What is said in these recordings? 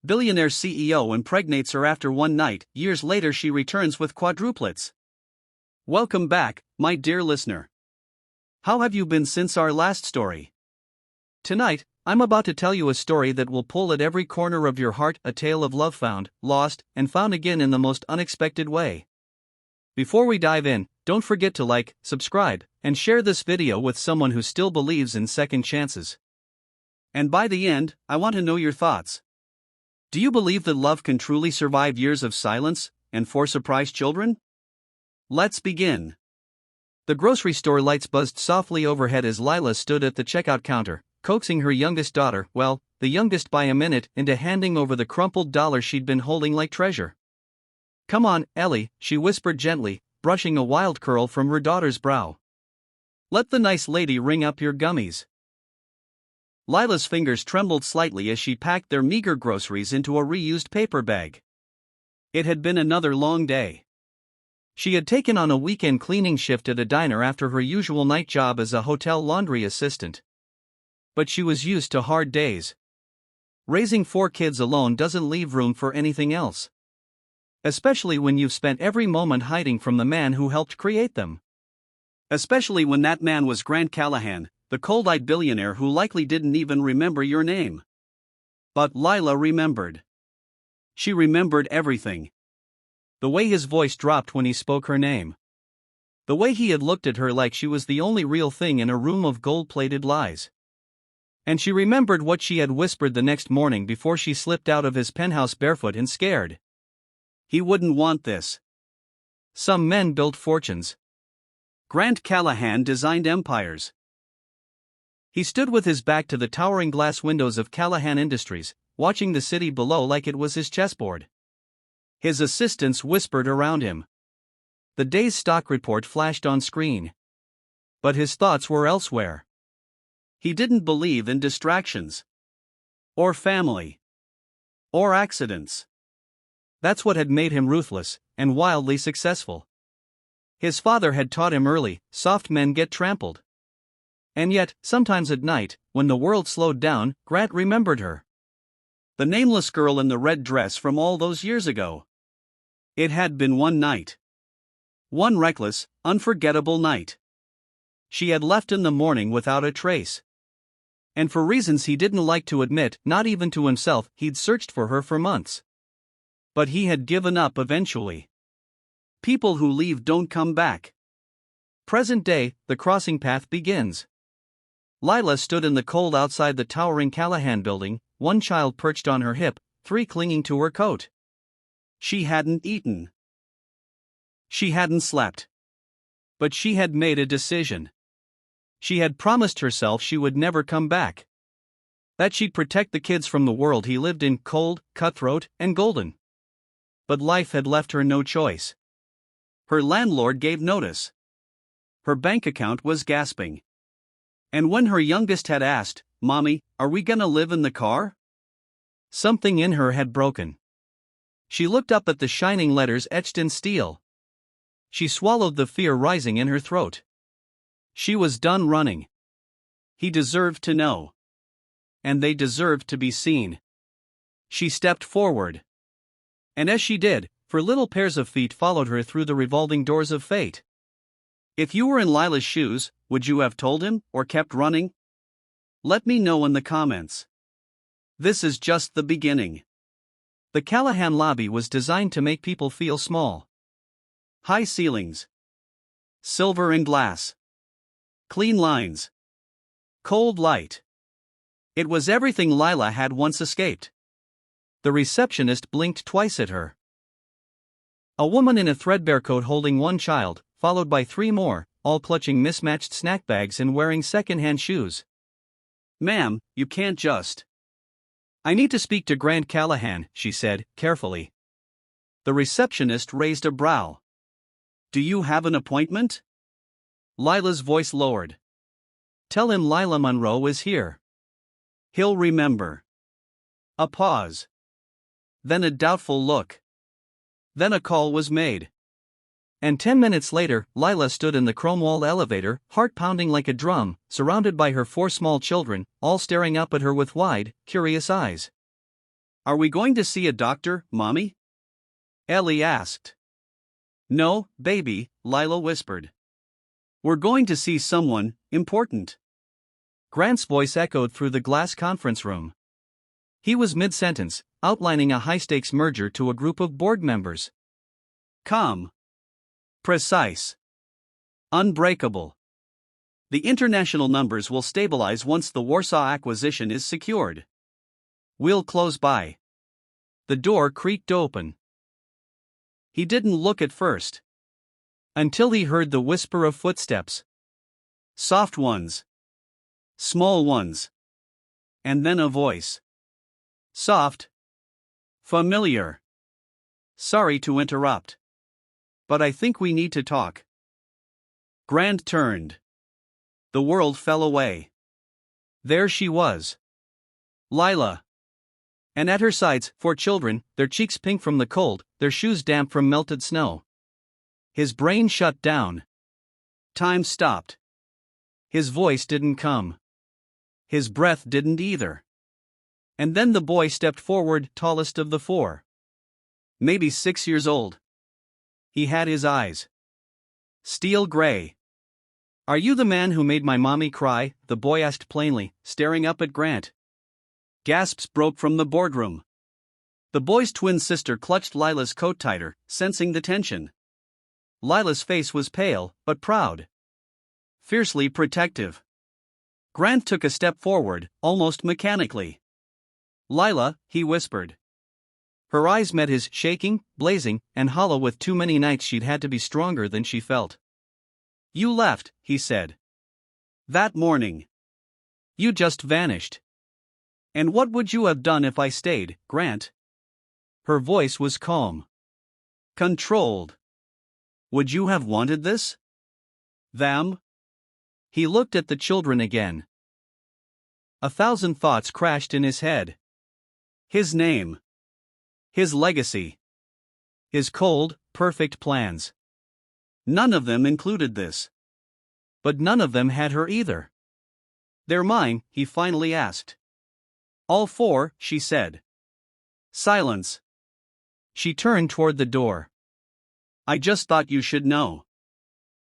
Billionaire CEO impregnates her after one night. Years later she returns with quadruplets. Welcome back, my dear listener. How have you been since our last story? Tonight, I'm about to tell you a story that will pull at every corner of your heart, a tale of love found, lost, and found again in the most unexpected way. Before we dive in, don't forget to like, subscribe, and share this video with someone who still believes in second chances. And by the end, I want to know your thoughts. Do you believe that love can truly survive years of silence, and 4 surprise children? Let's begin. The grocery store lights buzzed softly overhead as Lila stood at the checkout counter, coaxing her youngest daughter, well, the youngest by a minute, into handing over the crumpled dollar she'd been holding like treasure. "Come on, Ellie," she whispered gently, brushing a wild curl from her daughter's brow. "Let the nice lady ring up your gummies." Lila's fingers trembled slightly as she packed their meager groceries into a reused paper bag. It had been another long day. She had taken on a weekend cleaning shift at a diner after her usual night job as a hotel laundry assistant. But she was used to hard days. Raising 4 kids alone doesn't leave room for anything else. Especially when you've spent every moment hiding from the man who helped create them. Especially when that man was Grant Callahan, the cold-eyed billionaire who likely didn't even remember your name. But Lila remembered. She remembered everything. The way his voice dropped when he spoke her name. The way he had looked at her like she was the only real thing in a room of gold-plated lies. And she remembered what she had whispered the next morning before she slipped out of his penthouse barefoot and scared. He wouldn't want this. Some men built fortunes. Grant Callahan designed empires. He stood with his back to the towering glass windows of Callahan Industries, watching the city below like it was his chessboard. His assistants whispered around him. The day's stock report flashed on screen. But his thoughts were elsewhere. He didn't believe in distractions. Or family. Or accidents. That's what had made him ruthless, and wildly successful. His father had taught him early, soft men get trampled. And yet, sometimes at night, when the world slowed down, Grant remembered her. The nameless girl in the red dress from all those years ago. It had been one night. One reckless, unforgettable night. She had left in the morning without a trace. And for reasons he didn't like to admit, not even to himself, he'd searched for her for months. But he had given up eventually. People who leave don't come back. Present day, the crossing path begins. Lila stood in the cold outside the towering Callahan building, one child perched on her hip, 3 clinging to her coat. She hadn't eaten. She hadn't slept. But she had made a decision. She had promised herself she would never come back. That she'd protect the kids from the world he lived in, cold, cutthroat, and golden. But life had left her no choice. Her landlord gave notice. Her bank account was gasping. And when her youngest had asked, "Mommy, are we gonna live in the car?" something in her had broken. She looked up at the shining letters etched in steel. She swallowed the fear rising in her throat. She was done running. He deserved to know. And they deserved to be seen. She stepped forward. And as she did, 4 little pairs of feet followed her through the revolving doors of fate. If you were in Lila's shoes, would you have told him, or kept running? Let me know in the comments. This is just the beginning. The Callahan lobby was designed to make people feel small. High ceilings. Silver and glass. Clean lines. Cold light. It was everything Lila had once escaped. The receptionist blinked twice at her. A woman in a threadbare coat holding one child, followed by 3 more, all clutching mismatched snack bags and wearing second-hand shoes. "Ma'am, you can't just." "I need to speak to Grant Callahan," she said, carefully. The receptionist raised a brow. "Do you have an appointment?" Lila's voice lowered. "Tell him Lila Monroe is here. He'll remember." A pause. Then a doubtful look. Then a call was made. And 10 minutes later, Lila stood in the chrome-walled elevator, heart pounding like a drum, surrounded by her 4 small children, all staring up at her with wide, curious eyes. Are we going to see a doctor, Mommy? Ellie asked. No, baby, Lila whispered. We're going to see someone important. Grant's voice echoed through the glass conference room. He was mid-sentence, outlining a high-stakes merger to a group of board members. Calm. Precise. Unbreakable. The international numbers will stabilize once the Warsaw acquisition is secured. We'll close by. The door creaked open. He didn't look at first. Until he heard the whisper of footsteps. Soft ones. Small ones. And then a voice. Soft. Familiar. Sorry to interrupt. But I think we need to talk. Grant turned. The world fell away. There she was. Lila. And at her sides, 4 children, their cheeks pink from the cold, their shoes damp from melted snow. His brain shut down. Time stopped. His voice didn't come. His breath didn't either. And then the boy stepped forward, tallest of the 4. Maybe 6 years old. He had his eyes. Steel gray. Are you the man who made my mommy cry? The boy asked plainly, staring up at Grant. Gasps broke from the boardroom. The boy's twin sister clutched Lila's coat tighter, sensing the tension. Lila's face was pale, but proud. Fiercely protective. Grant took a step forward, almost mechanically. Lila, he whispered. Her eyes met his, shaking, blazing, and hollow with too many nights she'd had to be stronger than she felt. You left, he said. That morning. You just vanished. And what would you have done if I stayed, Grant? Her voice was calm. Controlled. Would you have wanted this? Them? He looked at the children again. 1,000 thoughts crashed in his head. His name. His legacy. His cold, perfect plans. None of them included this. But none of them had her either. They're mine, he finally asked. All 4, she said. Silence. She turned toward the door. I just thought you should know.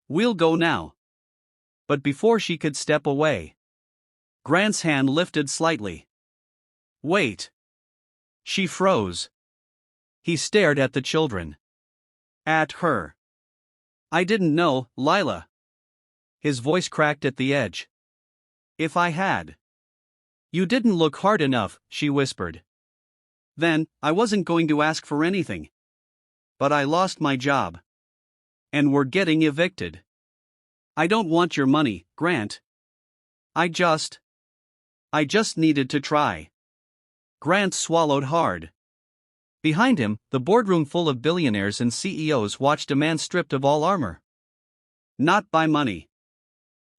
We'll go now. But before she could step away, Grant's hand lifted slightly. Wait. She froze. He stared at the children. At her. I didn't know, Lila. His voice cracked at the edge. If I had. You didn't look hard enough, she whispered. Then, I wasn't going to ask for anything. But I lost my job. And we're getting evicted. I don't want your money, Grant. I just needed to try. Grant swallowed hard. Behind him, the boardroom full of billionaires and CEOs watched a man stripped of all armor. Not by money.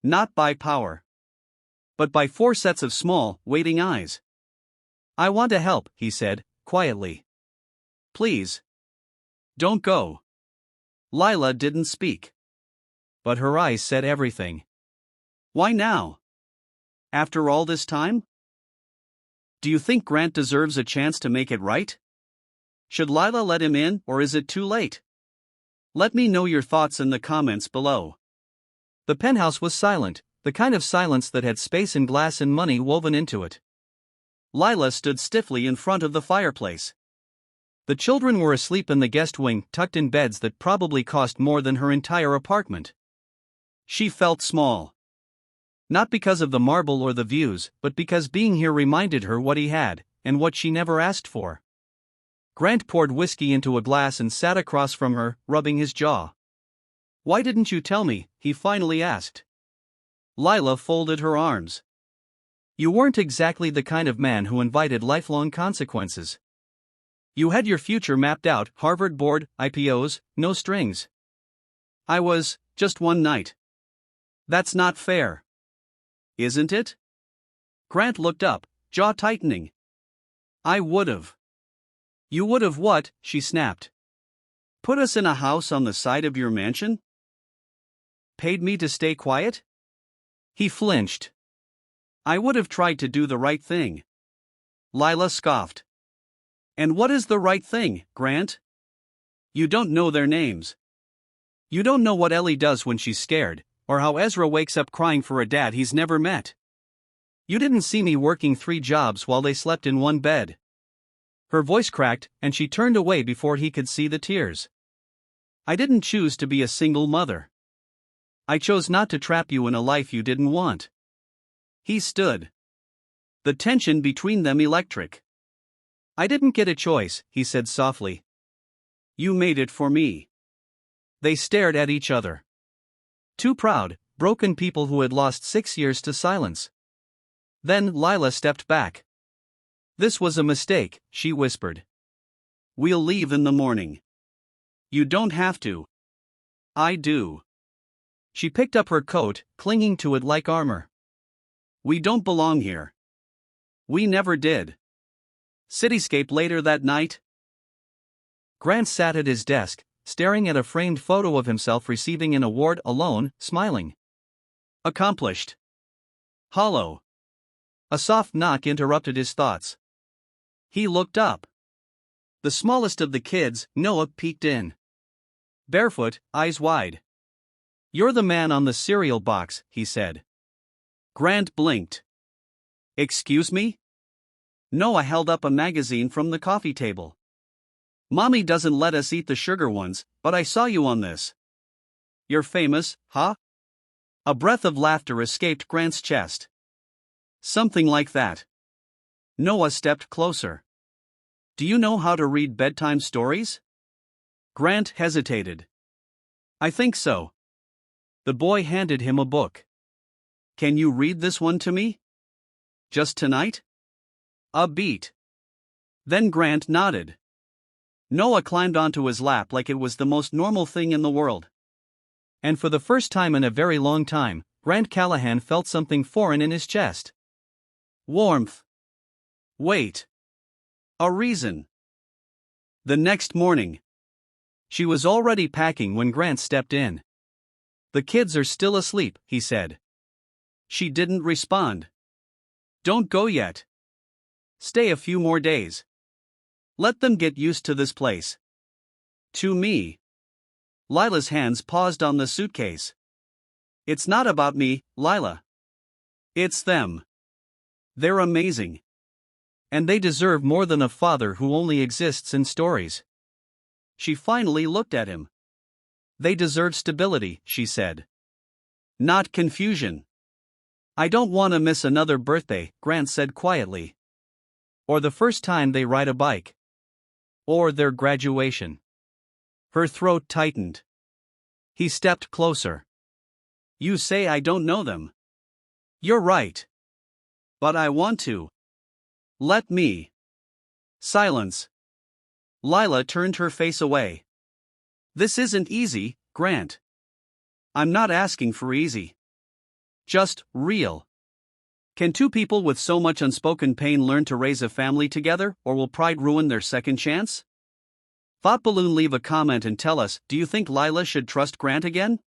Not by power. But by 4 sets of small, waiting eyes. I want to help, he said, quietly. Please. Don't go. Lila didn't speak. But her eyes said everything. Why now? After all this time? Do you think Grant deserves a chance to make it right? Should Lila let him in, or is it too late? Let me know your thoughts in the comments below. The penthouse was silent, the kind of silence that had space and glass and money woven into it. Lila stood stiffly in front of the fireplace. The children were asleep in the guest wing, tucked in beds that probably cost more than her entire apartment. She felt small. Not because of the marble or the views, but because being here reminded her what he had, and what she never asked for. Grant poured whiskey into a glass and sat across from her, rubbing his jaw. Why didn't you tell me? He finally asked. Lila folded her arms. You weren't exactly the kind of man who invited lifelong consequences. You had your future mapped out, Harvard board, IPOs, no strings. I was, just one night. That's not fair. Isn't it? Grant looked up, jaw tightening. I would've. You would've what? She snapped. Put us in a house on the side of your mansion? Paid me to stay quiet? He flinched. I would've tried to do the right thing. Lila scoffed. And what is the right thing, Grant? You don't know their names. You don't know what Ellie does when she's scared, or how Ezra wakes up crying for a dad he's never met. You didn't see me working 3 jobs while they slept in one bed. Her voice cracked, and she turned away before he could see the tears. I didn't choose to be a single mother. I chose not to trap you in a life you didn't want. He stood. The tension between them electric. I didn't get a choice, he said softly. You made it for me. They stared at each other. Two proud, broken people who had lost 6 years to silence. Then Lila stepped back. This was a mistake, she whispered. We'll leave in the morning. You don't have to. I do. She picked up her coat, clinging to it like armor. We don't belong here. We never did. Cityscape later that night. Grant sat at his desk, staring at a framed photo of himself receiving an award alone, smiling. Accomplished. Hollow. A soft knock interrupted his thoughts. He looked up. The smallest of the kids, Noah, peeked in. Barefoot, eyes wide. You're the man on the cereal box, he said. Grant blinked. Excuse me? Noah held up a magazine from the coffee table. Mommy doesn't let us eat the sugar ones, but I saw you on this. You're famous, huh? A breath of laughter escaped Grant's chest. Something like that. Noah stepped closer. Do you know how to read bedtime stories? Grant hesitated. I think so. The boy handed him a book. Can you read this one to me? Just tonight? A beat. Then Grant nodded. Noah climbed onto his lap like it was the most normal thing in the world. And for the first time in a very long time, Grant Callahan felt something foreign in his chest. Warmth. Wait. A reason. The next morning. She was already packing when Grant stepped in. The kids are still asleep, he said. She didn't respond. Don't go yet. Stay a few more days. Let them get used to this place. To me. Lila's hands paused on the suitcase. It's not about me, Lila. It's them. They're amazing. And they deserve more than a father who only exists in stories. She finally looked at him. They deserve stability, she said. Not confusion. I don't want to miss another birthday, Grant said quietly. Or the first time they ride a bike. Or their graduation. Her throat tightened. He stepped closer. You say I don't know them. You're right. But I want to. Let me. Silence. Lila turned her face away. This isn't easy, Grant. I'm not asking for easy. Just real. Can two people with so much unspoken pain learn to raise a family together, or will pride ruin their second chance? Thought Balloon, leave a comment and tell us, do you think Lila should trust Grant again?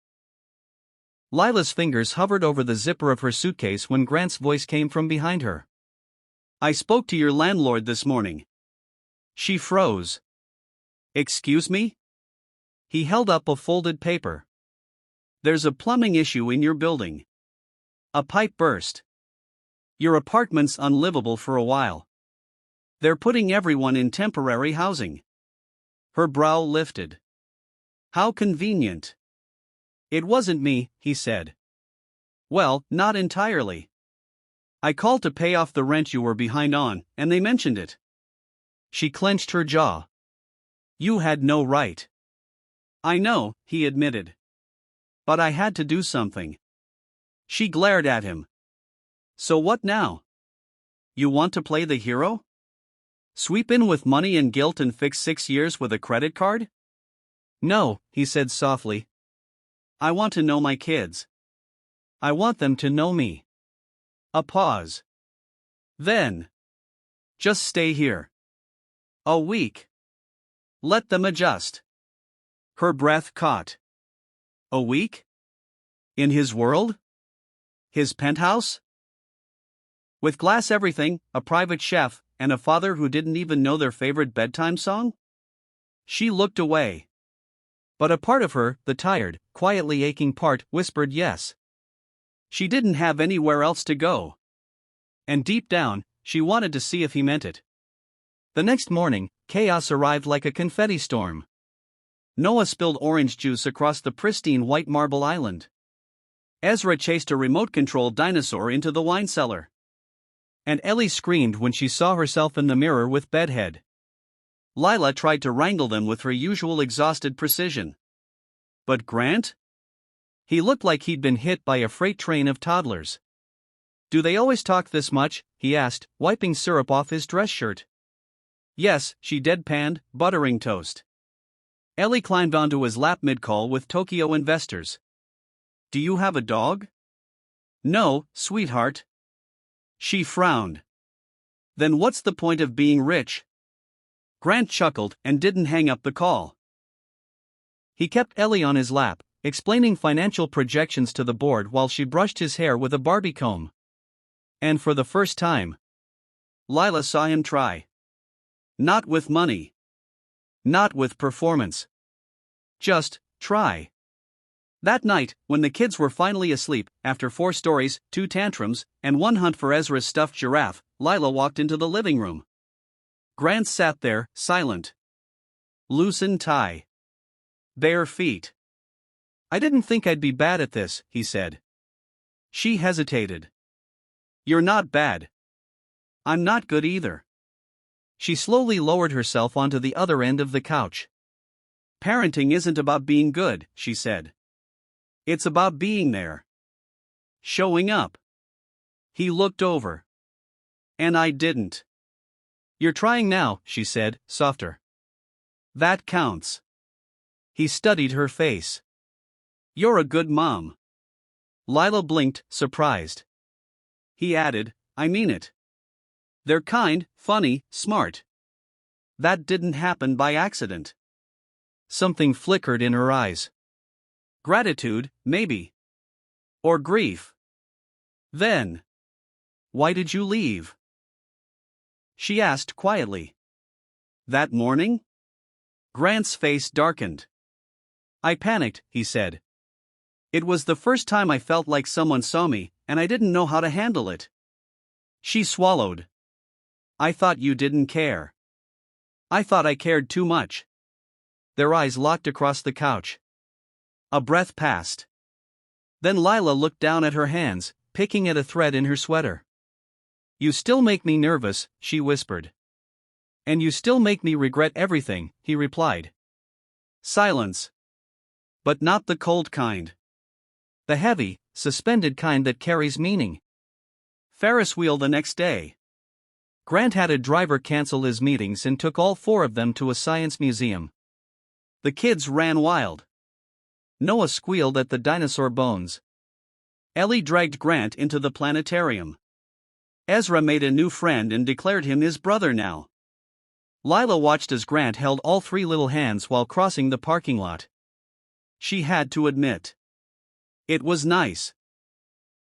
Lila's fingers hovered over the zipper of her suitcase when Grant's voice came from behind her. I spoke to your landlord this morning. She froze. Excuse me? He held up a folded paper. There's a plumbing issue in your building. A pipe burst. Your apartment's unlivable for a while. They're putting everyone in temporary housing. Her brow lifted. How convenient. It wasn't me, he said. Well, not entirely. I called to pay off the rent you were behind on, and they mentioned it. She clenched her jaw. You had no right. I know, he admitted. But I had to do something. She glared at him. So what now? You want to play the hero? Sweep in with money and guilt and fix 6 years with a credit card? No, he said softly. I want to know my kids. I want them to know me. A pause. Then. Just stay here. A week. Let them adjust. Her breath caught. A week? In his world? His penthouse? With glass everything, a private chef, and a father who didn't even know their favorite bedtime song? She looked away. But a part of her, the tired, quietly aching part, whispered yes. She didn't have anywhere else to go. And deep down, she wanted to see if he meant it. The next morning, chaos arrived like a confetti storm. Noah spilled orange juice across the pristine white marble island. Ezra chased a remote-controlled dinosaur into the wine cellar. And Ellie screamed when she saw herself in the mirror with bedhead. Lila tried to wrangle them with her usual exhausted precision. But Grant? He looked like he'd been hit by a freight train of toddlers. "Do they always talk this much?" he asked, wiping syrup off his dress shirt. "Yes," she deadpanned, buttering toast. Ellie climbed onto his lap mid-call with Tokyo investors. "Do you have a dog?" "No, sweetheart." She frowned. "Then what's the point of being rich?" Grant chuckled and didn't hang up the call. He kept Ellie on his lap, explaining financial projections to the board while she brushed his hair with a Barbie comb. And for the first time, Lila saw him try. Not with money. Not with performance. Just try. That night, when the kids were finally asleep, after 4 stories, 2 tantrums, and 1 hunt for Ezra's stuffed giraffe, Lila walked into the living room. Grant sat there, silent. Loosened tie. Bare feet. "I didn't think I'd be bad at this," he said. She hesitated. "You're not bad. I'm not good either." She slowly lowered herself onto the other end of the couch. "Parenting isn't about being good," she said. "It's about being there. Showing up." He looked over. "And I didn't." "You're trying now," she said, softer. "That counts." He studied her face. "You're a good mom." Lila blinked, surprised. He added, "I mean it. They're kind, funny, smart." That didn't happen by accident. Something flickered in her eyes. Gratitude, maybe. Or grief. Then, "Why did you leave?" she asked quietly. "That morning?" Grant's face darkened. "I panicked," he said. "It was the first time I felt like someone saw me, and I didn't know how to handle it." She swallowed. "I thought you didn't care." "I thought I cared too much." Their eyes locked across the couch. A breath passed. Then Lila looked down at her hands, picking at a thread in her sweater. "You still make me nervous," she whispered. "And you still make me regret everything," he replied. Silence. But not the cold kind. The heavy, suspended kind that carries meaning. Ferris wheel the next day. Grant had a driver cancel his meetings and took all 4 of them to a science museum. The kids ran wild. Noah squealed at the dinosaur bones. Ellie dragged Grant into the planetarium. Ezra made a new friend and declared him his brother now. Lila watched as Grant held all 3 little hands while crossing the parking lot. She had to admit. It was nice.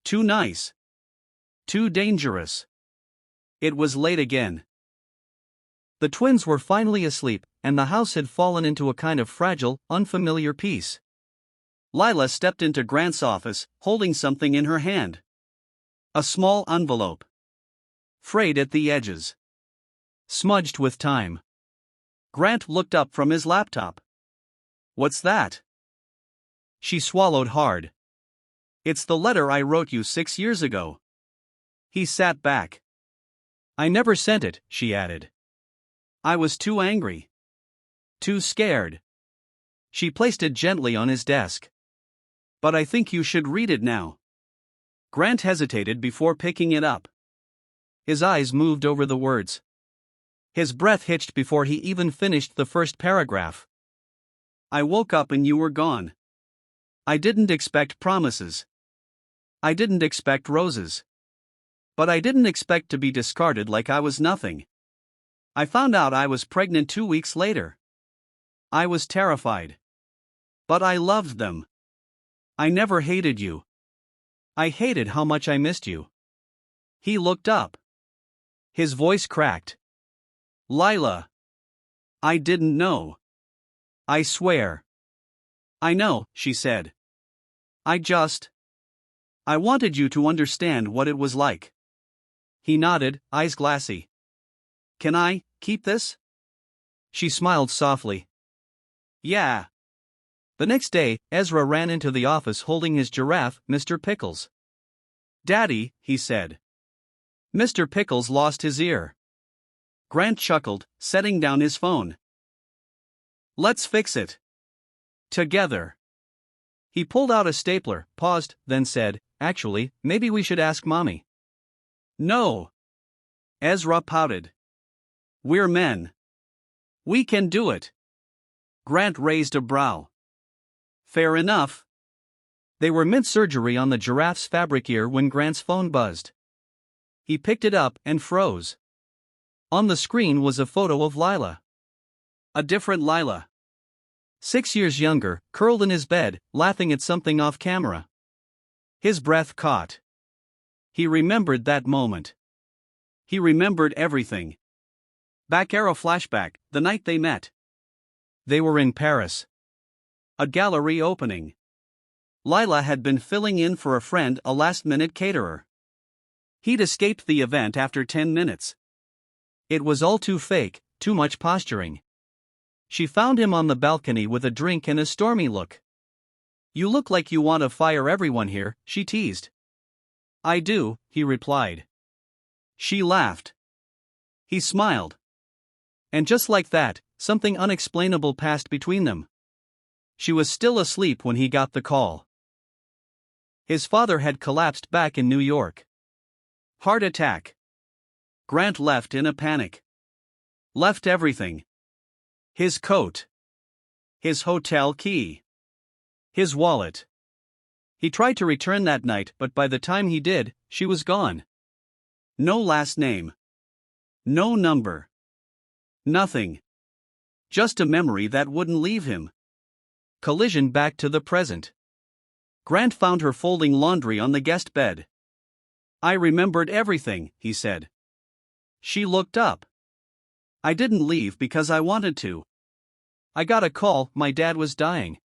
Too nice. Too dangerous. It was late again. The twins were finally asleep, and the house had fallen into a kind of fragile, unfamiliar peace. Lila stepped into Grant's office, holding something in her hand. A small envelope. Frayed at the edges. Smudged with time. Grant looked up from his laptop. "What's that?" She swallowed hard. "It's the letter I wrote you 6 years ago." He sat back. "I never sent it," she added. "I was too angry. Too scared." She placed it gently on his desk. "But I think you should read it now." Grant hesitated before picking it up. His eyes moved over the words. His breath hitched before he even finished the first paragraph. "I woke up and you were gone. I didn't expect promises. I didn't expect roses. But I didn't expect to be discarded like I was nothing. I found out I was pregnant 2 weeks later. I was terrified. But I loved them. I never hated you. I hated how much I missed you." He looked up. His voice cracked. Lila. I didn't know. I swear. I know, she said. I wanted you to understand what it was like. He nodded, eyes glassy. Can I keep this? She smiled softly. Yeah. The next day, Ezra ran into the office holding his giraffe, Mr. Pickles. Daddy, he said. Mr. Pickles lost his ear. Grant chuckled, setting down his phone. Let's fix it. Together. He pulled out a stapler, paused, then said, Actually, maybe we should ask Mommy. No. Ezra pouted. We're men. We can do it. Grant raised a brow. Fair enough. They were mid-surgery on the giraffe's fabric ear when Grant's phone buzzed. He picked it up and froze. On the screen was a photo of Lila. A different Lila. 6 years younger, curled in his bed, laughing at something off camera. His breath caught. He remembered that moment. He remembered everything. Back arrow flashback, the night they met. They were in Paris. A gallery opening. Lila had been filling in for a friend, a last-minute caterer. He'd escaped the event after 10 minutes. It was all too fake, too much posturing. She found him on the balcony with a drink and a stormy look. You look like you want to fire everyone here, she teased. I do, he replied. She laughed. He smiled. And just like that, something unexplainable passed between them. She was still asleep when he got the call. His father had collapsed back in New York. Heart attack. Grant left in a panic. Left everything. His coat. His hotel key. His wallet. He tried to return that night, but by the time he did, she was gone. No last name. No number. Nothing. Just a memory that wouldn't leave him. Collision back to the present. Grant found her folding laundry on the guest bed. I remembered everything, he said. She looked up. I didn't leave because I wanted to. I got a call, my dad was dying.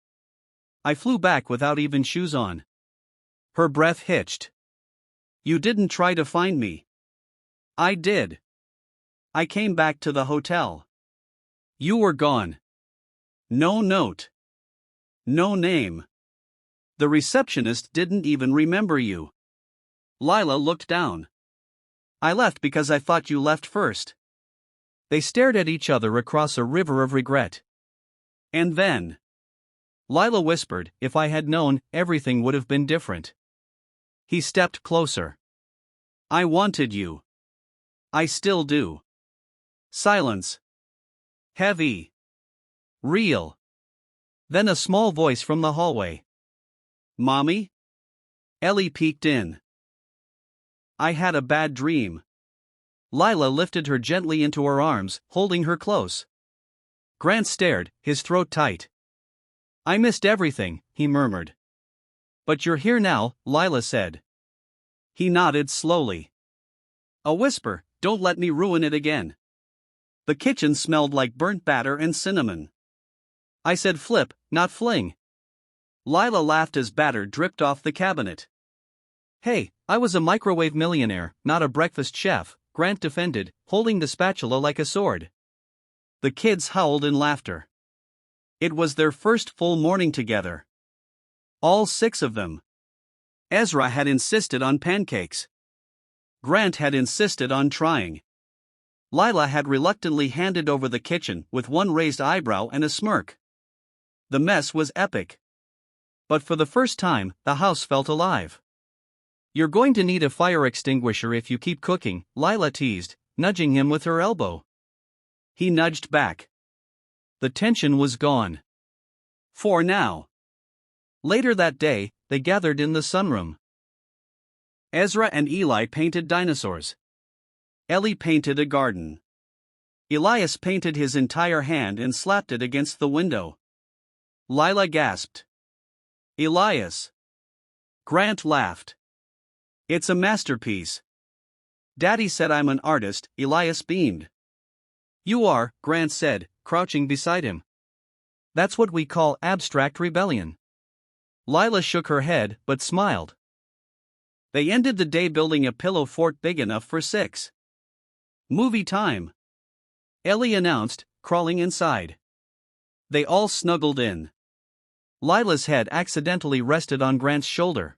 I flew back without even shoes on. Her breath hitched. You didn't try to find me. I did. I came back to the hotel. You were gone. No note. No name. The receptionist didn't even remember you. Lila looked down. I left because I thought you left first. They stared at each other across a river of regret. And then. Lila whispered, if I had known, everything would have been different. He stepped closer. I wanted you. I still do. Silence. Heavy. Real. Then a small voice from the hallway. Mommy? Ellie peeked in. I had a bad dream. Lila lifted her gently into her arms, holding her close. Grant stared, his throat tight. I missed everything, he murmured. But you're here now, Lila said. He nodded slowly. A whisper, don't let me ruin it again. The kitchen smelled like burnt batter and cinnamon. I said flip, not fling. Lila laughed as batter dripped off the cabinet. Hey, I was a microwave millionaire, not a breakfast chef, Grant defended, holding the spatula like a sword. The kids howled in laughter. It was their first full morning together. All 6 of them. Ezra had insisted on pancakes. Grant had insisted on trying. Lila had reluctantly handed over the kitchen with one raised eyebrow and a smirk. The mess was epic. But for the first time, the house felt alive. You're going to need a fire extinguisher if you keep cooking, Lila teased, nudging him with her elbow. He nudged back. The tension was gone. For now. Later that day, they gathered in the sunroom. Ezra and Eli painted dinosaurs. Ellie painted a garden. Elias painted his entire hand and slapped it against the window. Lila gasped. Elias. Grant laughed. It's a masterpiece. Daddy said I'm an artist, Elias beamed. You are, Grant said, crouching beside him. That's what we call abstract rebellion. Lila shook her head, but smiled. They ended the day building a pillow fort big enough for 6. Movie time, Ellie announced, crawling inside. They all snuggled in. Lila's head accidentally rested on Grant's shoulder.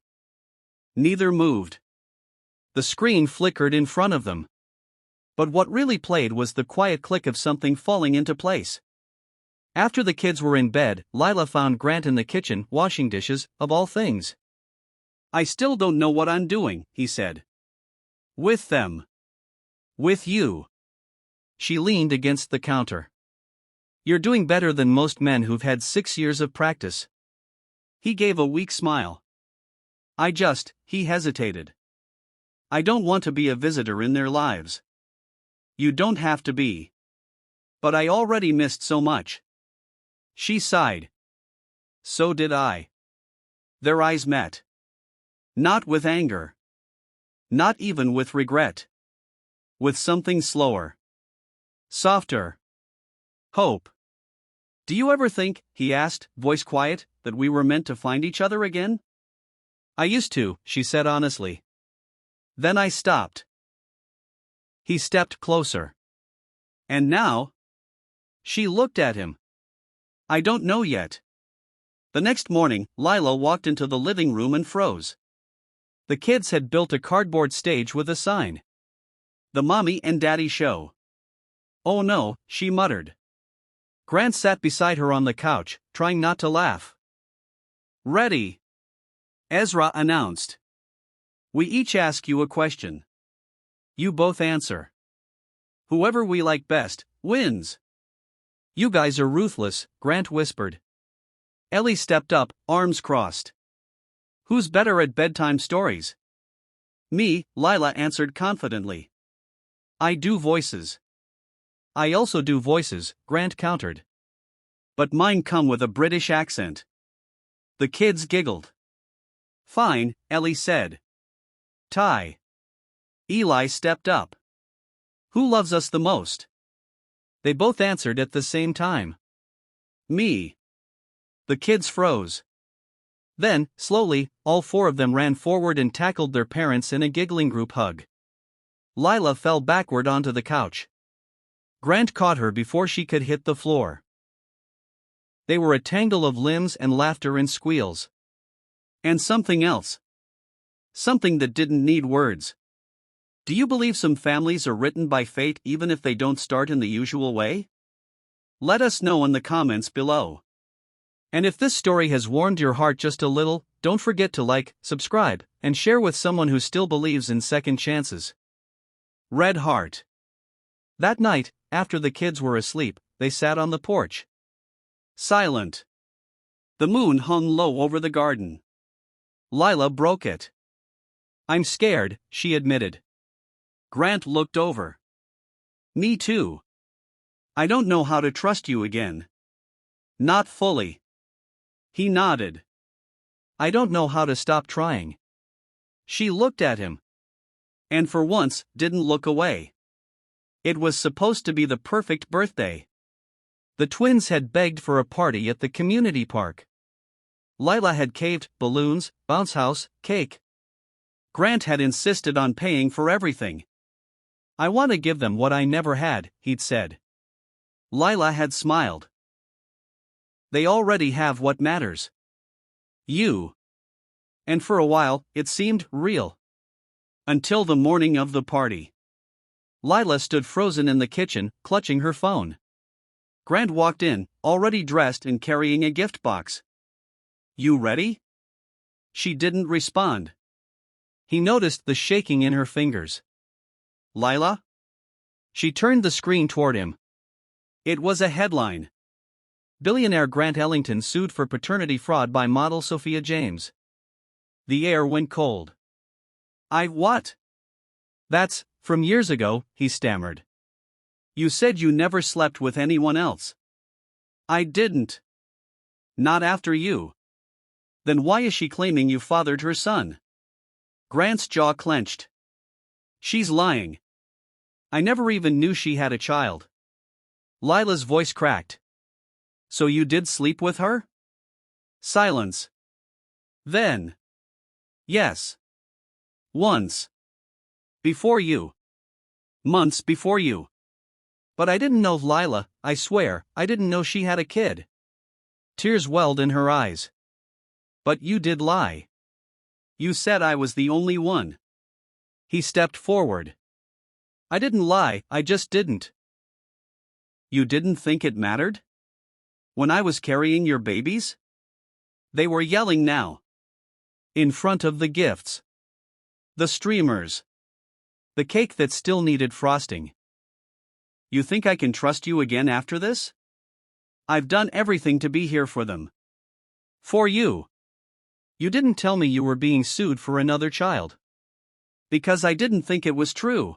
Neither moved. The screen flickered in front of them. But what really played was the quiet click of something falling into place. After the kids were in bed, Lila found Grant in the kitchen, washing dishes, of all things. I still don't know what I'm doing, he said. With them. With you. She leaned against the counter. You're doing better than most men who've had 6 years of practice. He gave a weak smile. He hesitated. I don't want to be a visitor in their lives. You don't have to be. But I already missed so much. She sighed. So did I. Their eyes met. Not with anger. Not even with regret. With something slower. Softer. Hope. Do you ever think, he asked, voice quiet, that we were meant to find each other again? I used to, she said honestly. Then I stopped. He stepped closer. And now? She looked at him. I don't know yet. The next morning, Lila walked into the living room and froze. The kids had built a cardboard stage with a sign. The Mommy and Daddy Show. Oh no, she muttered. Grant sat beside her on the couch, trying not to laugh. Ready, Ezra announced. We each ask you a question. You both answer. Whoever we like best, wins. You guys are ruthless, Grant whispered. Ellie stepped up, arms crossed. Who's better at bedtime stories? Me, Lila answered confidently. I do voices. I also do voices, Grant countered. But mine come with a British accent. The kids giggled. Fine, Ellie said. Tie. Eli stepped up. Who loves us the most? They both answered at the same time. Me. The kids froze. Then, slowly, all 4 of them ran forward and tackled their parents in a giggling group hug. Lila fell backward onto the couch. Grant caught her before she could hit the floor. They were a tangle of limbs and laughter and squeals. And something else. Something that didn't need words. Do you believe some families are written by fate even if they don't start in the usual way? Let us know in the comments below. And if this story has warmed your heart just a little, don't forget to like, subscribe, and share with someone who still believes in second chances. Red Heart. That night, after the kids were asleep, they sat on the porch. Silent. The moon hung low over the garden. Lila broke it. I'm scared, she admitted. Grant looked over. Me too. I don't know how to trust you again. Not fully. He nodded. I don't know how to stop trying. She looked at him. And for once, didn't look away. It was supposed to be the perfect birthday. The twins had begged for a party at the community park. Lila had caved, balloons, bounce house, cake. Grant had insisted on paying for everything. I want to give them what I never had, he'd said. Lila had smiled. They already have what matters. You. And for a while, it seemed real. Until the morning of the party. Lila stood frozen in the kitchen, clutching her phone. Grant walked in, already dressed and carrying a gift box. You ready? She didn't respond. He noticed the shaking in her fingers. Lila? She turned the screen toward him. It was a headline. Billionaire Grant Ellington sued for paternity fraud by model Sophia James. The air went cold. What? That's from years ago, he stammered. You said you never slept with anyone else. I didn't. Not after you. Then why is she claiming you fathered her son? Grant's jaw clenched. She's lying. I never even knew she had a child. Lila's voice cracked. So you did sleep with her? Silence. Then. Yes. Once. Before you. Months before you. But I didn't know Lila, I swear, I didn't know she had a kid. Tears welled in her eyes. But you did lie. You said I was the only one. He stepped forward. I didn't lie, I just didn't. You didn't think it mattered? When I was carrying your babies? They were yelling now. In front of the gifts. The streamers. The cake that still needed frosting. You think I can trust you again after this? I've done everything to be here for them. For you. You didn't tell me you were being sued for another child. Because I didn't think it was true.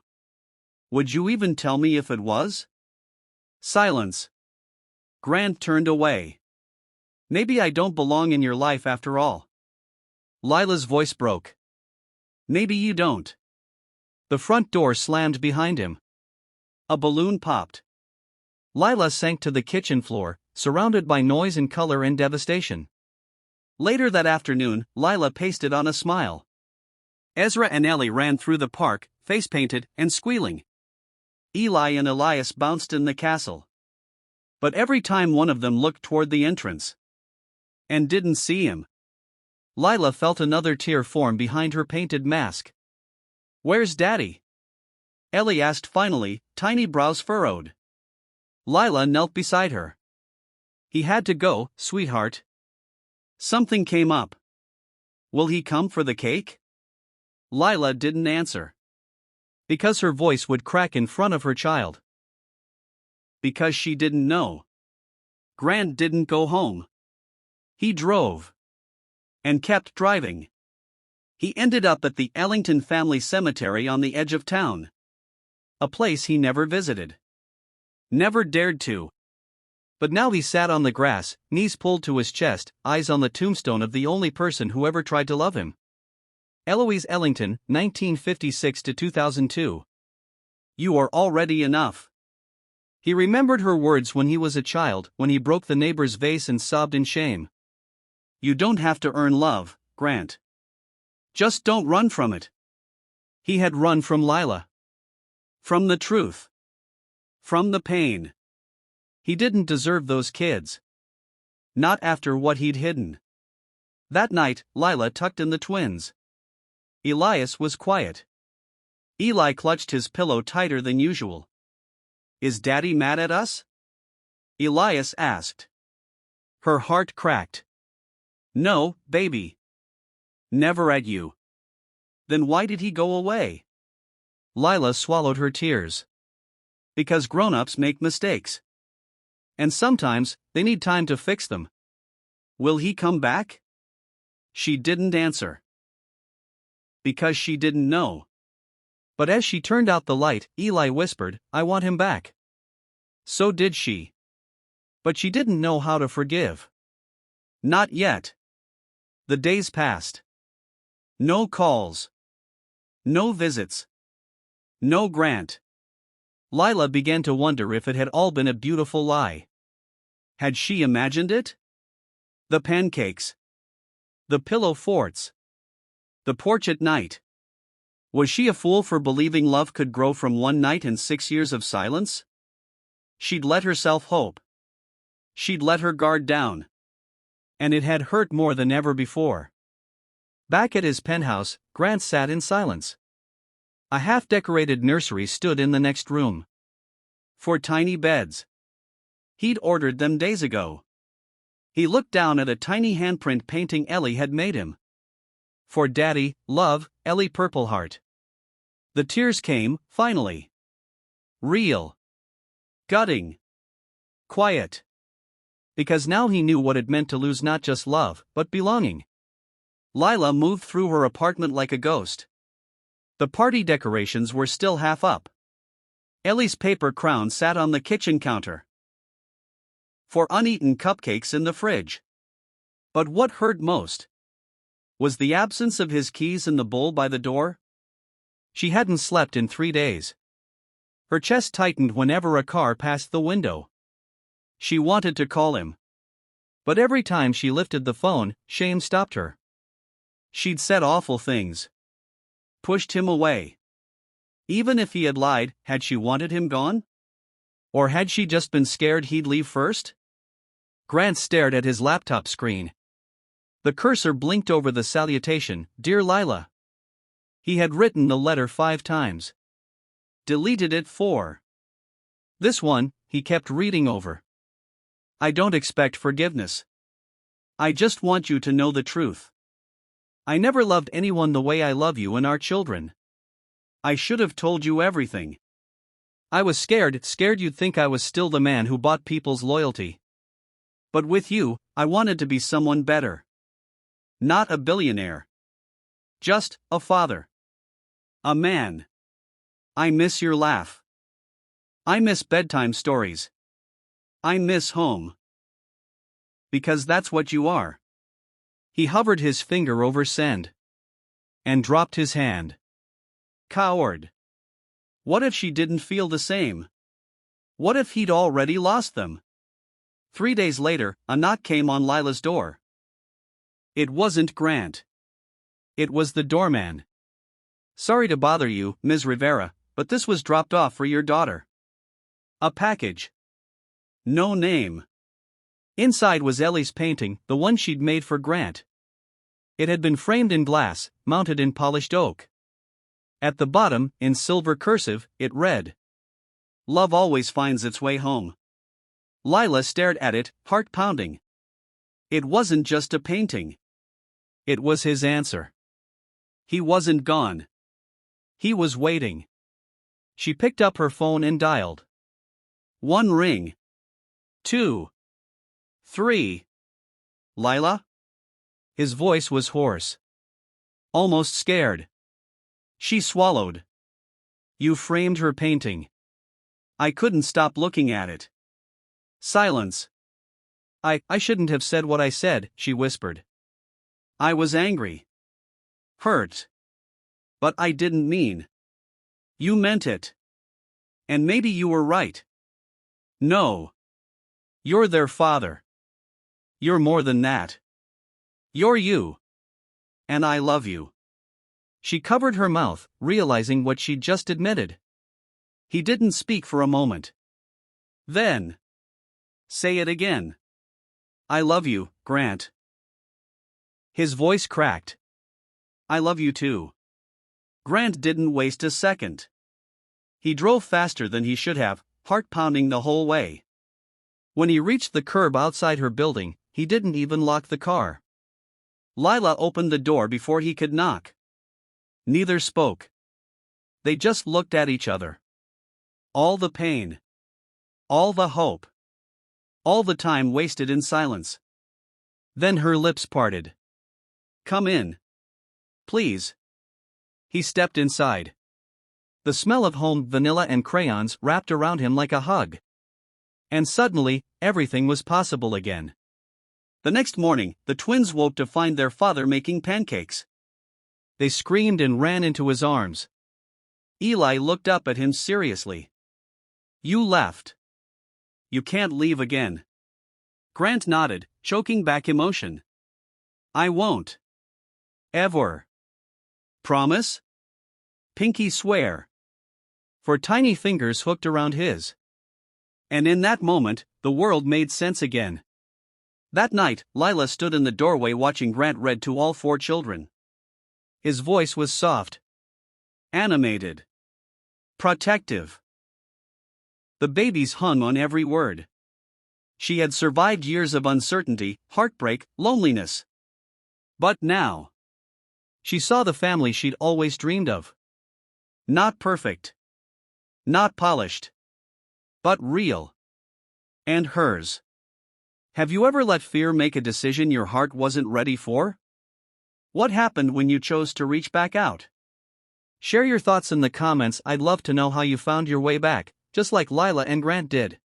Would you even tell me if it was? Silence. Grant turned away. Maybe I don't belong in your life after all. Lila's voice broke. Maybe you don't. The front door slammed behind him. A balloon popped. Lila sank to the kitchen floor, surrounded by noise and color and devastation. Later that afternoon, Lila pasted on a smile. Ezra and Ellie ran through the park, face-painted and squealing. Eli and Elias bounced in the castle. But every time one of them looked toward the entrance and didn't see him, Lila felt another tear form behind her painted mask. Where's Daddy? Ellie asked finally, tiny brows furrowed. Lila knelt beside her. He had to go, sweetheart. Something came up. Will he come for the cake? Lila didn't answer. Because her voice would crack in front of her child. Because she didn't know. Grant didn't go home. He drove. And kept driving. He ended up at the Ellington family cemetery on the edge of town. A place he never visited. Never dared to. But now he sat on the grass, knees pulled to his chest, eyes on the tombstone of the only person who ever tried to love him. Eloise Ellington, 1956 to 2002. You are already enough. He remembered her words when he was a child, when he broke the neighbor's vase and sobbed in shame. You don't have to earn love, Grant. Just don't run from it. He had run from Lila. From the truth. From the pain. He didn't deserve those kids. Not after what he'd hidden. That night, Lila tucked in the twins. Elias was quiet. Eli clutched his pillow tighter than usual. Is Daddy mad at us? Elias asked. Her heart cracked. No, baby. Never at you. Then why did he go away? Lila swallowed her tears. Because grown-ups make mistakes. And sometimes, they need time to fix them. Will he come back? She didn't answer. Because she didn't know. But as she turned out the light, Eli whispered, I want him back. So did she. But she didn't know how to forgive. Not yet. The days passed. No calls. No visits. No Grant. Lila began to wonder if it had all been a beautiful lie. Had she imagined it? The pancakes. The pillow forts. The porch at night. Was she a fool for believing love could grow from one night and 6 years of silence? She'd let herself hope. She'd let her guard down. And it had hurt more than ever before. Back at his penthouse, Grant sat in silence. A half-decorated nursery stood in the next room. 4 tiny beds. He'd ordered them days ago. He looked down at a tiny handprint painting Ellie had made him. For Daddy, love, Ellie Purpleheart. The tears came, finally. Real. Gutting. Quiet. Because now he knew what it meant to lose not just love, but belonging. Lila moved through her apartment like a ghost. The party decorations were still half up. Ellie's paper crown sat on the kitchen counter. 4 uneaten cupcakes in the fridge. But what hurt most was the absence of his keys in the bowl by the door. She hadn't slept in 3 days. Her chest tightened whenever a car passed the window. She wanted to call him. But every time she lifted the phone, shame stopped her. She'd said awful things. Pushed him away. Even if he had lied, had she wanted him gone? Or had she just been scared he'd leave first? Grant stared at his laptop screen. The cursor blinked over the salutation, "Dear Lila." He had written the letter 5 times. Deleted it 4. This one, he kept reading over. "I don't expect forgiveness. I just want you to know the truth. I never loved anyone the way I love you and our children. I should have told you everything. I was scared you'd think I was still the man who bought people's loyalty. But with you, I wanted to be someone better. Not a billionaire. Just a father. A man. I miss your laugh. I miss bedtime stories. I miss home. Because that's what you are." He hovered his finger over send. And dropped his hand. Coward. What if she didn't feel the same? What if he'd already lost them? 3 days later, a knock came on Lila's door. It wasn't Grant. It was the doorman. "Sorry to bother you, Ms. Rivera, but this was dropped off for your daughter." A package. No name. Inside was Ellie's painting, the one she'd made for Grant. It had been framed in glass, mounted in polished oak. At the bottom, in silver cursive, it read, "Love always finds its way home." Lila stared at it, heart pounding. It wasn't just a painting. It was his answer. He wasn't gone. He was waiting. She picked up her phone and dialed. 1 ring. 2. 3. "Lila?" His voice was hoarse. Almost scared. She swallowed. "You framed her painting." I couldn't stop looking at it. Silence. I shouldn't have said what I said," she whispered. "I was angry. Hurt. But I didn't mean." "You meant it. And maybe you were right." "No. You're their father. You're more than that. You're you. And I love you." She covered her mouth, realizing what she'd just admitted. He didn't speak for a moment. Then. "Say it again." "I love you, Grant." His voice cracked. "I love you too." Grant didn't waste a second. He drove faster than he should have, heart pounding the whole way. When he reached the curb outside her building, he didn't even lock the car. Lila opened the door before he could knock. Neither spoke. They just looked at each other. All the pain. All the hope. All the time wasted in silence. Then her lips parted. "Come in. Please." He stepped inside. The smell of home vanilla and crayons wrapped around him like a hug. And suddenly, everything was possible again. The next morning, the twins woke to find their father making pancakes. They screamed and ran into his arms. Eli looked up at him seriously. "You left. You can't leave again." Grant nodded, choking back emotion. "I won't. Ever." "Promise?" "Pinky swear." For tiny fingers hooked around his. And in that moment, the world made sense again. That night, Lila stood in the doorway watching Grant read to all 4 children. His voice was soft. Animated. Protective. The babies hung on every word. She had survived years of uncertainty, heartbreak, loneliness. But now, she saw the family she'd always dreamed of. Not perfect. Not polished. But real. And hers. Have you ever let fear make a decision your heart wasn't ready for? What happened when you chose to reach back out? Share your thoughts in the comments. I'd love to know how you found your way back, just like Lila and Grant did.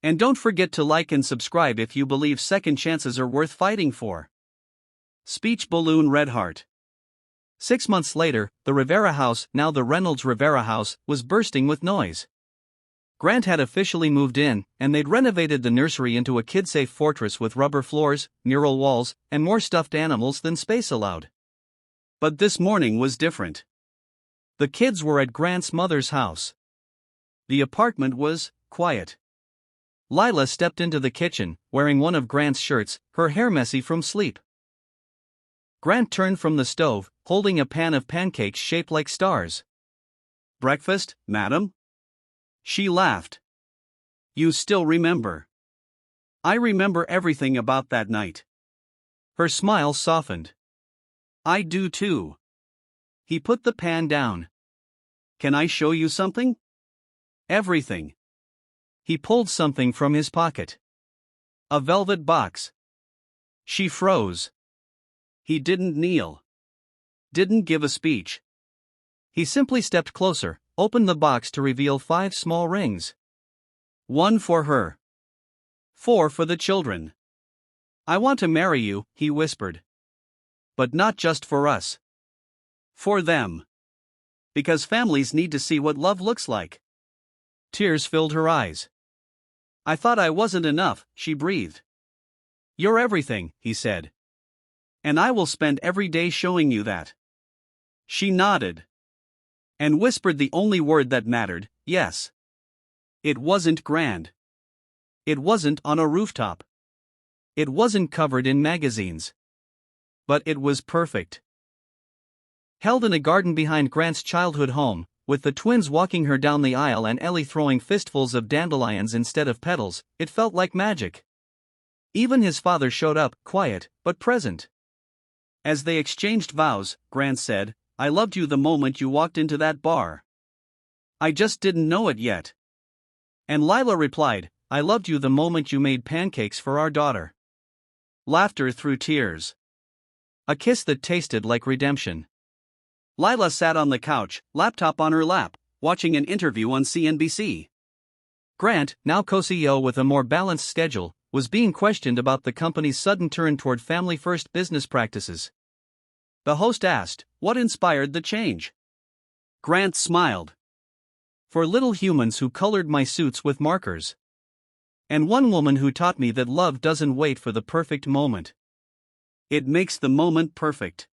And don't forget to like and subscribe if you believe second chances are worth fighting for. Speech balloon red heart. 6 months later, the Rivera house, now the Reynolds Rivera house, was bursting with noise. Grant had officially moved in, and they'd renovated the nursery into a kid-safe fortress with rubber floors, mural walls, and more stuffed animals than space allowed. But this morning was different. The kids were at Grant's mother's house. The apartment was quiet. Lila stepped into the kitchen, wearing one of Grant's shirts, her hair messy from sleep. Grant turned from the stove, holding a pan of pancakes shaped like stars. "Breakfast, madam?" She laughed. "You still remember?" "I remember everything about that night." Her smile softened. "I do too." He put the pan down. "Can I show you something?" "Everything." He pulled something from his pocket. A velvet box. She froze. He didn't kneel. Didn't give a speech. He simply stepped closer, opened the box to reveal 5 small rings. "One for her. 4 for the children. I want to marry you," he whispered. "But not just for us. For them. Because families need to see what love looks like." Tears filled her eyes. "I thought I wasn't enough," she breathed. "You're everything," he said. "And I will spend every day showing you that." She nodded. And whispered the only word that mattered, "Yes." It wasn't grand. It wasn't on a rooftop. It wasn't covered in magazines. But it was perfect. Held in a garden behind Grant's childhood home, with the twins walking her down the aisle and Ellie throwing fistfuls of dandelions instead of petals, it felt like magic. Even his father showed up, quiet, but present. As they exchanged vows, Grant said, "I loved you the moment you walked into that bar. I just didn't know it yet." And Lila replied, "I loved you the moment you made pancakes for our daughter." Laughter through tears. A kiss that tasted like redemption. Lila sat on the couch, laptop on her lap, watching an interview on CNBC. Grant, now co-CEO with a more balanced schedule, was being questioned about the company's sudden turn toward family-first business practices. The host asked, "What inspired the change?" Grant smiled. "For little humans who colored my suits with markers. And one woman who taught me that love doesn't wait for the perfect moment. It makes the moment perfect."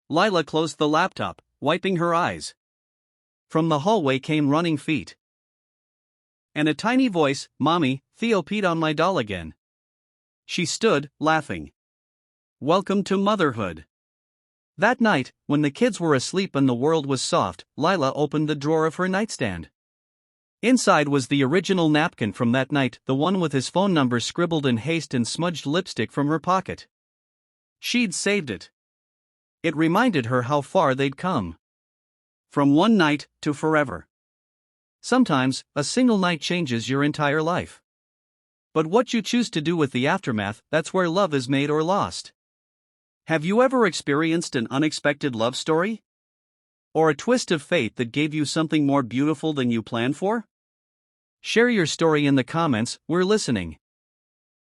Lila closed the laptop, wiping her eyes. From the hallway came running feet. And a tiny voice, "Mommy, Theo peed on my doll again." She stood, laughing. Welcome to motherhood. That night, when the kids were asleep and the world was soft, Lila opened the drawer of her nightstand. Inside was the original napkin from that night, the one with his phone number scribbled in haste and smudged lipstick from her pocket. She'd saved it. It reminded her how far they'd come. From one night to forever. Sometimes, a single night changes your entire life. But what you choose to do with the aftermath, that's where love is made or lost. Have you ever experienced an unexpected love story? Or a twist of fate that gave you something more beautiful than you planned for? Share your story in the comments, we're listening.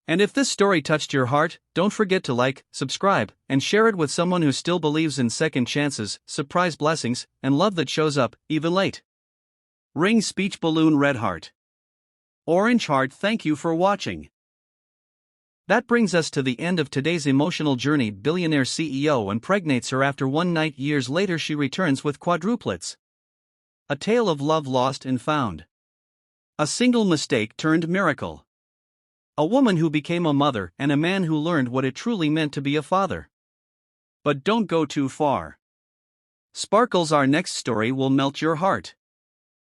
And if this story touched your heart, don't forget to like, subscribe, and share it with someone who still believes in second chances, surprise blessings, and love that shows up, even late. Ring speech balloon red heart. Orange heart. Thank you for watching. That brings us to the end of today's emotional journey. Billionaire CEO impregnates her after one night. Years later she returns with quadruplets. A tale of love lost and found. A single mistake turned miracle. A woman who became a mother and a man who learned what it truly meant to be a father. But don't go too far. Sparkles, our next story will melt your heart.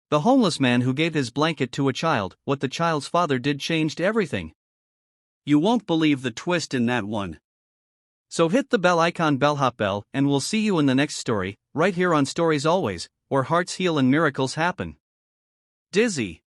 The homeless man who gave his blanket to a child, what the child's father did changed everything. You won't believe the twist in that one. So hit the bell icon, bellhop bell, and we'll see you in the next story, right here on Stories Always, where hearts heal and miracles happen. Dizzy.